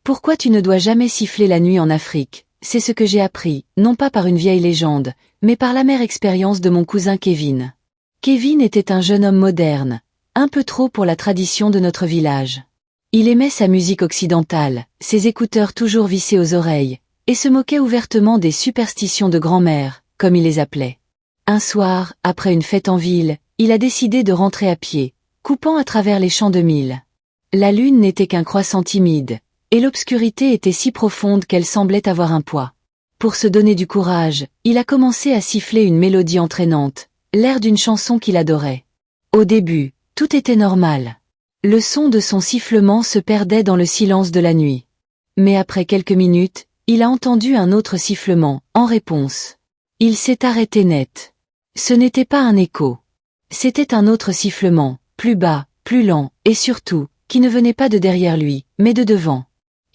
Pourquoi tu ne dois jamais siffler la nuit en Afrique? C'est ce que j'ai appris, non pas par une vieille légende, mais par l'amère expérience de mon cousin Kevin. Kevin était un jeune homme moderne, un peu trop pour la tradition de notre village. Il aimait sa musique occidentale, ses écouteurs toujours vissés aux oreilles, et se moquait ouvertement des superstitions de grand-mère, comme il les appelait. Un soir, après une fête en ville, il a décidé de rentrer à pied, coupant à travers les champs de mil. La lune n'était qu'un croissant timide, et l'obscurité était si profonde qu'elle semblait avoir un poids. Pour se donner du courage, il a commencé à siffler une mélodie entraînante, l'air d'une chanson qu'il adorait. Au début, tout était normal. Le son de son sifflement se perdait dans le silence de la nuit. Mais après quelques minutes, il a entendu un autre sifflement, en réponse. Il s'est arrêté net. Ce n'était pas un écho. C'était un autre sifflement, plus bas, plus lent, et surtout, qui ne venait pas de derrière lui, mais de devant.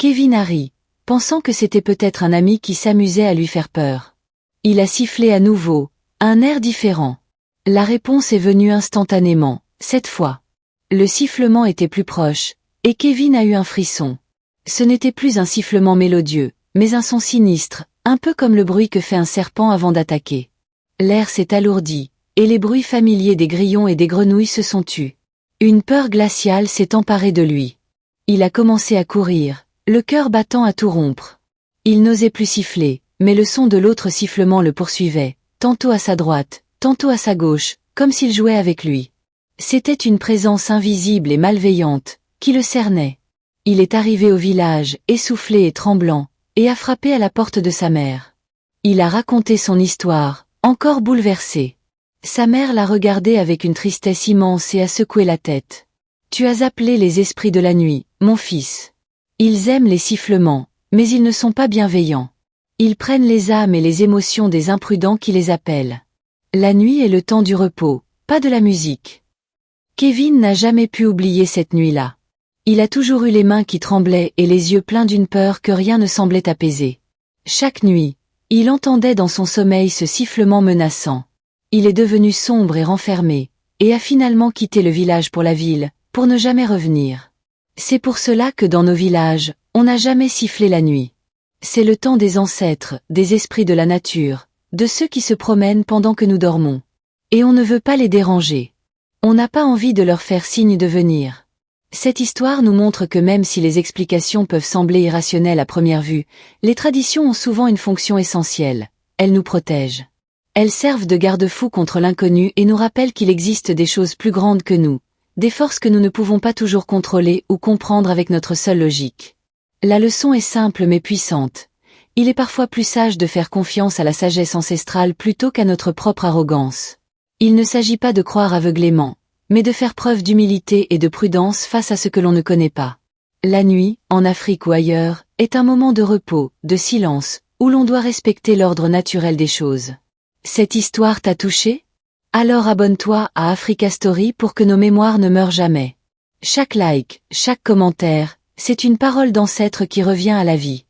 Kevin a ri, pensant que c'était peut-être un ami qui s'amusait à lui faire peur. Il a sifflé à nouveau, un air différent. La réponse est venue instantanément, cette fois. Le sifflement était plus proche, et Kevin a eu un frisson. Ce n'était plus un sifflement mélodieux, mais un son sinistre, un peu comme le bruit que fait un serpent avant d'attaquer. L'air s'est alourdi, et les bruits familiers des grillons et des grenouilles se sont tus. Une peur glaciale s'est emparée de lui. Il a commencé à courir, le cœur battant à tout rompre. Il n'osait plus siffler, mais le son de l'autre sifflement le poursuivait, tantôt à sa droite, tantôt à sa gauche, comme s'il jouait avec lui. C'était une présence invisible et malveillante, qui le cernait. Il est arrivé au village, essoufflé et tremblant, et a frappé à la porte de sa mère. Il a raconté son histoire, encore bouleversé. Sa mère l'a regardé avec une tristesse immense et a secoué la tête. « Tu as appelé les esprits de la nuit, mon fils. Ils aiment les sifflements, mais ils ne sont pas bienveillants. Ils prennent les âmes et les émotions des imprudents qui les appellent. La nuit est le temps du repos, pas de la musique. » Kevin n'a jamais pu oublier cette nuit-là. Il a toujours eu les mains qui tremblaient et les yeux pleins d'une peur que rien ne semblait apaiser. Chaque nuit, il entendait dans son sommeil ce sifflement menaçant. Il est devenu sombre et renfermé, et a finalement quitté le village pour la ville, pour ne jamais revenir. C'est pour cela que dans nos villages, on n'a jamais sifflé la nuit. C'est le temps des ancêtres, des esprits de la nature, de ceux qui se promènent pendant que nous dormons. Et on ne veut pas les déranger. On n'a pas envie de leur faire signe de venir. Cette histoire nous montre que même si les explications peuvent sembler irrationnelles à première vue, les traditions ont souvent une fonction essentielle. Elles nous protègent. Elles servent de garde-fou contre l'inconnu et nous rappellent qu'il existe des choses plus grandes que nous, des forces que nous ne pouvons pas toujours contrôler ou comprendre avec notre seule logique. La leçon est simple mais puissante. Il est parfois plus sage de faire confiance à la sagesse ancestrale plutôt qu'à notre propre arrogance. Il ne s'agit pas de croire aveuglément, mais de faire preuve d'humilité et de prudence face à ce que l'on ne connaît pas. La nuit, en Afrique ou ailleurs, est un moment de repos, de silence, où l'on doit respecter l'ordre naturel des choses. Cette histoire t'a touché? Alors abonne-toi à Africa Story pour que nos mémoires ne meurent jamais. Chaque like, chaque commentaire, c'est une parole d'ancêtre qui revient à la vie.